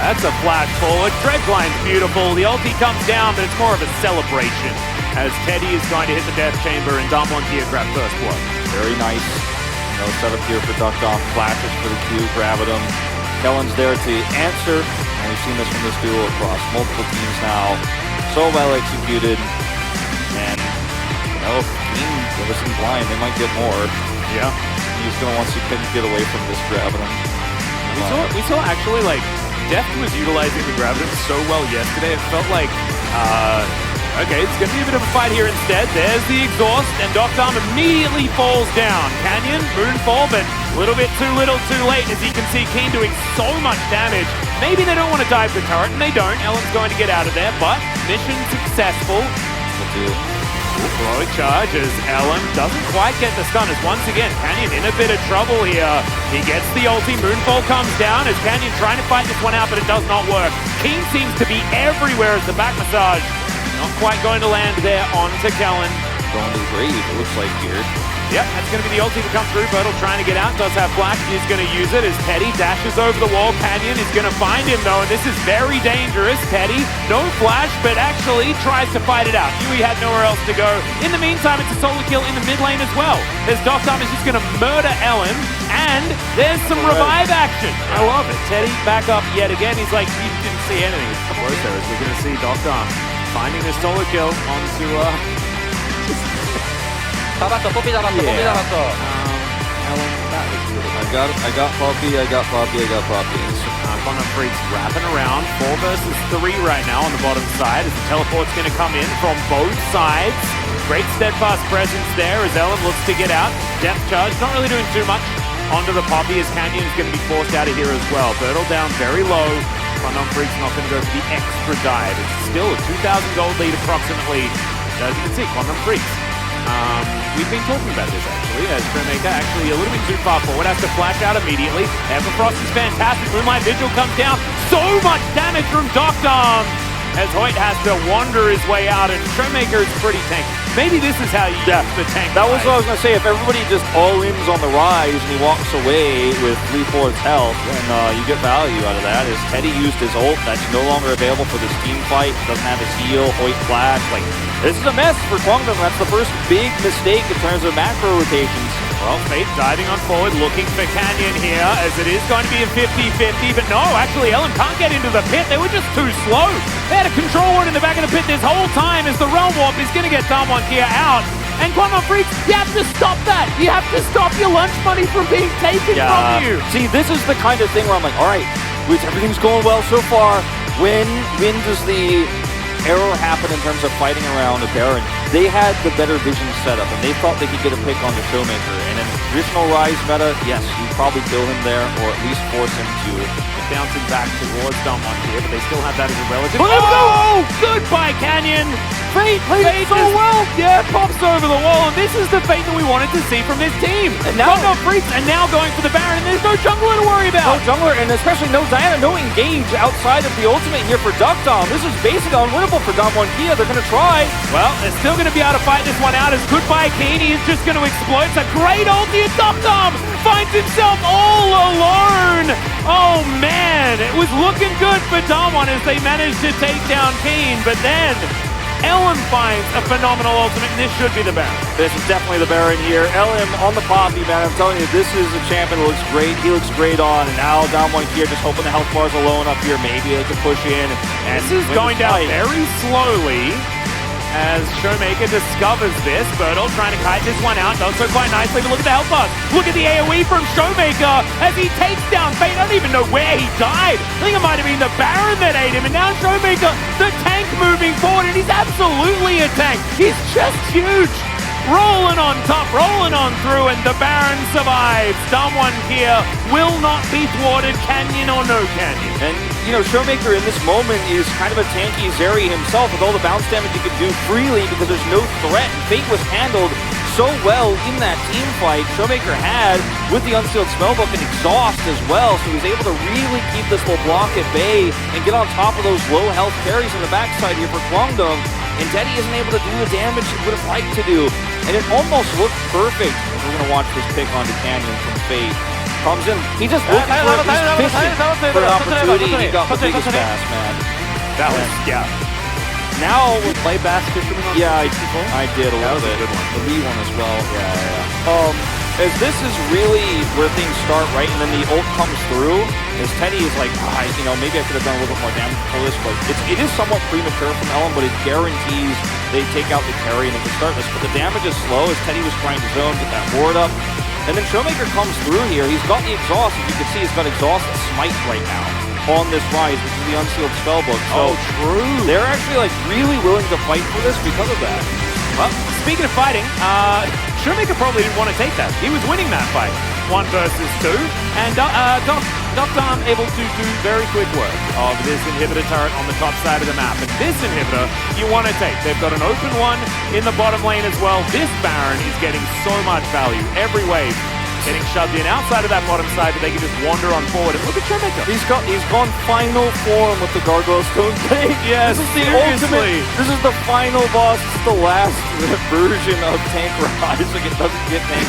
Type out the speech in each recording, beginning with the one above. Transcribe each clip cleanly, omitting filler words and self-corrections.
That's a flash forward. Dredgeline's beautiful. The ulti comes down, but it's more of a celebration as Teddy is going to hit the death chamber and Damwon here grab first blood. Very nice, setup here for Duckdom. Flashes for the Q, grabbing him. Kellen's there to answer, and we've seen this from this duo across multiple teams now. So well executed, and if Team goes in blind, they might get more. Yeah. He's going to want to get away from this grabbing him. We saw actually, like, Deft was utilizing the Graviton so well yesterday. It felt like, okay, it's going to be a bit of a fight here instead. There's the exhaust, and Duckdom immediately falls down. Canyon, Moonfall, but a little bit too little, too late, as you can see Keen doing so much damage. Maybe they don't want to dive the turret, and they don't. Ellen's going to get out of there, but mission successful. Heroic charge as Ellen doesn't quite get the stun, as once again, Canyon in a bit of trouble here. He gets the ulti, Moonfall comes down as Canyon trying to fight this one out, but it does not work. Keen seems to be everywhere as the back massage. Not quite going to land there onto Kellen. Going to the grave, it looks like here. Yep, that's going to be the ulti to come through. Bertle trying to get out, does have flash. He's going to use it as Teddy dashes over the wall. Canyon is going to find him though, and this is very dangerous. Teddy, no flash, but actually tries to fight it out. Yui had nowhere else to go. In the meantime, it's a solo kill in the mid lane as well. As Duckdom is just going to murder Ellen, and there's some revive action. I love it. Teddy back up yet again. He's like, he didn't see anything. It's close there as we're going to see Duckdom finding the solo kill onto 잡았어, 뽀삐 잡았어, 뽀삐 잡았어. Ellen, that was really I got Poppy. Ban&Pick's wrapping around. 4 versus 3 right now on the bottom side as the teleport's going to come in from both sides. Great steadfast presence there as Ellen looks to get out. Depth charge, not really doing too much. Onto the Poppy as Canyon is going to be forced out of here as well. Bertle down very low. Ban&Pick's not going to go for the extra dive. It's still a 2,000 gold lead approximately. As you can see, Ban&Pick's. We've been talking about this actually, as Showmaker actually a little bit too far forward, has to flash out immediately. Everfrost is fantastic, Moonlight Vigil comes down, so much damage from Duckdom, as Hoyt has to wander his way out, and Showmaker is pretty tanky. Maybe this is how you use the tank. That was what I was going to say, if everybody just all-ins on the rise and he walks away with 3/4 health, then you get value out of that. As Teddy used his ult, that's no longer available for this team fight, doesn't have his heal, Hoyt flash, like, this is a mess for Kwangdong. That's the first big mistake in terms of macro rotations. Well, Fate diving on forward, looking for Canyon here, as it is going to be a 50-50, but no, actually Ellen can't get into the pit. They were just too slow. They had a control ward in the back of the pit this whole time as the Realm Warp is going to get Damwon here out. And Ban&Pick, you have to stop that. You have to stop your lunch money from being taken from you. See, this is the kind of thing where I'm like, all right, everything's going well so far. When does the error happen in terms of fighting around a Baron? They had the better vision setup, and they thought they could get a pick on the Showmaker. And in traditional Rise meta, yes, you probably kill him there, or at least force him to bouncing back towards Damwon here, but they still have that as a relative. Oh, goodbye Canyon! Fate so well! Yeah, pops over the wall, and this is the Fate that we wanted to see from this team. And now Ban&Pick and now going for the Baron, and there's no jungler to worry about. No jungler, and especially no Diana, no engage outside of the ultimate here for Duckdom. This is basically unwinnable for Damwon Kia. They're going to try. Well, they're still going to be able to fight this one out as goodbye Keeney is just going to explode. It's a great ulti, and Duckdom finds himself all alone. Oh man, it was looking good for Damwon as they managed to take down Keen, but then Ellen finds a phenomenal ultimate, and this should be the Baron. This is definitely the Baron here. Ellen on the Poppy, man. I'm telling you, this is a champion that looks great. He looks great on, and now Damwon here just hoping the health bars alone up here. Maybe they can push in. And this is going down very slowly as Showmaker discovers this. Bertle trying to kite this one out. Does so quite nicely, but look at the health bars. Look at the AoE from Showmaker as he takes down Fate. I don't even know where he died. I think it might have been the Baron that ate him, and now Showmaker, the tank moving forward, and he's absolutely a tank. He's just huge. Rolling on top, rolling on through, and the Baron survives. Damwon here will not be thwarted, Canyon or no Canyon. And, Showmaker in this moment is kind of a tanky Zeri himself with all the bounce damage he could do freely because there's no threat. And Fate was handled so well in that team fight. Showmaker had, with the Unsealed Spellbook, an exhaust as well, so he was able to really keep this little block at bay and get on top of those low health carries on the backside here for Kwangdong. And Teddy isn't able to do the damage he would have liked to do. And it almost looked perfect. We're going to watch this pick onto Canyon from Fate. Comes in. He just looking for he's fishing for an opportunity. He got the biggest bass, man. That was, yeah. Now with Play bass fisherman on I did a little bit. Good one. The Lee one as well. As this is really where things start, right? And then the ult comes through. As Teddy is like, maybe I could have done a little bit more damage for this, but it is somewhat premature from Ellim, but it guarantees they take out the carry and they can start this. But the damage is slow as Teddy was trying to zone, get that ward up. And then Showmaker comes through here. He's got the exhaust. As you can see, he's got exhaust smite right now on this rise, which is the unsealed spellbook. So true. They're actually like really willing to fight for this because of that. Well, speaking of fighting, Showmaker probably didn't want to take that. He was winning that fight, 1 versus 2, and Doctarm able to do very quick work of this inhibitor turret on the top side of the map. And this inhibitor you want to take. They've got an open one in the bottom lane as well. This Baron is getting so much value. Every wave getting shoved in outside of that bottom side, but they can just wander on forward. And look at Showmaker. He's gone final form with the Gargoyle Stone Blade. Yes, this is the ultimate. This is the final boss. This is the last version of Tank Rise. Like it doesn't get tank.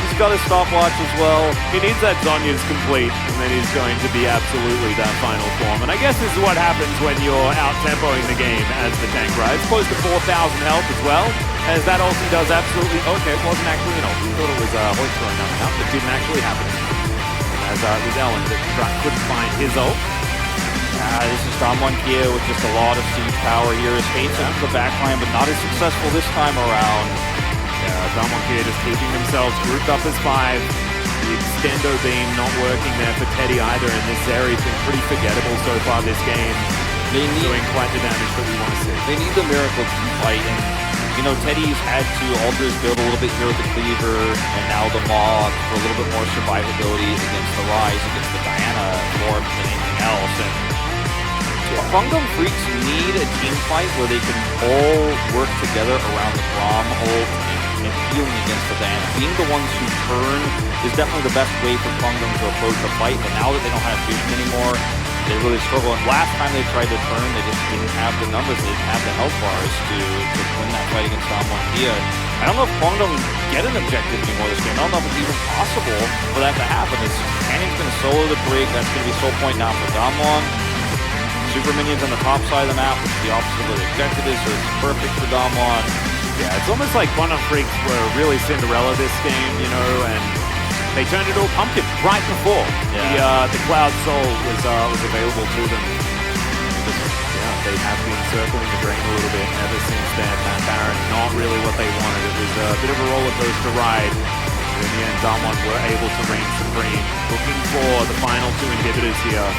He's got a stopwatch as well. He needs that Zonya's complete, and then he's going to be absolutely that final form. And I guess this is what happens when you're out-tempoing the game as the Tank Rise. Close to 4,000 health as well, as that ulti does absolutely... Okay, it wasn't actually an ulti. We thought it was Hoist throwing nothing up, but didn't actually happen. As it was Ellim that couldn't find his ult. This is Damwon Kia with just a lot of siege power here. His hates into the backline, but not as successful this time around. Damwon Kia just keeping themselves grouped up as 5. The extendo beam not working there for Teddy either, and this area's been pretty forgettable so far this game. Doing quite the damage that we want to see. They need the miracle to fight, and Teddy's had to alter his build a little bit here with the Cleaver, and now the Maw for a little bit more survivability against the Rise, against the Diana more than anything else. And Kwangdong Freaks need a team fight where they can all work together around the Braum ult and healing against the Diana. Being the ones who turn is definitely the best way for Kwangdong to approach the fight, but now that they don't have vision anymore, they really struggle. And last time they tried to turn, they just didn't have the numbers, they didn't have the health bars to win that fight against Damwon Kia. I don't know if Kwangdong get an objective anymore this game. I don't know if it's even possible for that to happen. Cannon's going to solo the break. That's going to be soul point now for Damwon. Super minions on the top side of the map, which is the opposite of where the objective is, so it's perfect for Damwon. Yeah, it's almost like Ban&Pick Freaks were really Cinderella this game, and they turned into a pumpkin right before the Cloud Soul was available to them. They have been circling the drain a little bit ever since then. That Baron, not really what they wanted. It was a bit of a roller coaster ride. But in the end, Damwon were able to reign supreme. Looking for the final 2 inhibitors here,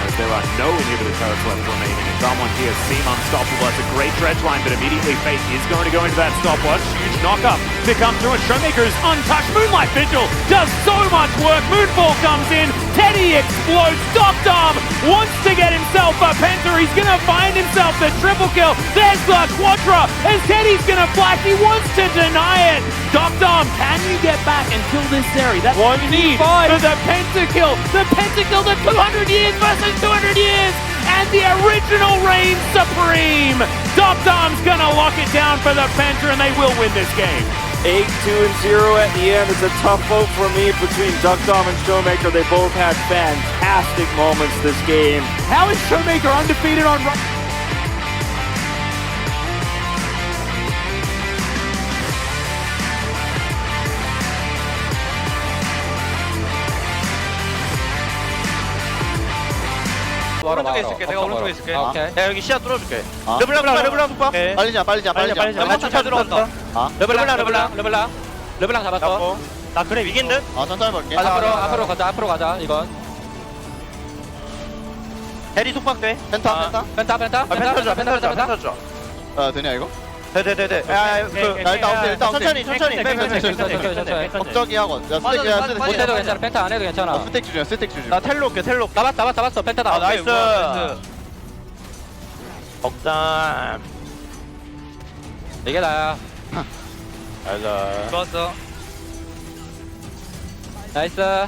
as there are no inhibitor turrets left remaining. And Damwon here seem unstoppable. That's a great dredge line, but immediately Fate is going to go into that stopwatch. Huge knock-up to come through, and Showmaker is untouched. Moonlight Vigil does so much work. Moonfall comes in. Teddy explodes. Doctarm wants to get himself a penta. He's going to find himself the triple kill. There's the quadra, as Teddy's going to flash. He wants to deny it. Doctarm, can you get back and kill this Zeri? That's what you need for the pentakill. The pentakill, the 200 years versus 200 years, and the original reigns supreme. Doctarm's gonna lock it down for the penta, and they will win this game. 8-2-0 at the end. It's a tough vote for me between Doctarm and Showmaker. They both had fantastic moments this game. How is Showmaker undefeated on run? 오른쪽에 있을게. 내가 오른쪽에 있을게. 오케이. 야 여기 시야 뚫어줄게. 르블랑 봐. 빨리 자. 차 들어온다. 르블랑 잡았어. 나 그래 이긴 듯. 천천히 볼게. 앞으로 가자 이건. 대리 속박돼. 펜타. 펜타 줘. 되냐 이거? 돼. 일단 천천히. 걱정이 하고. 못해도 괜찮아. 펜타 안 해도 괜찮아. 스택 주죠. 나 텔로 올게. 잡았어. 펜타 다. 나이스. 억담. 이게 나야. 알자. 좋았어. 나이스.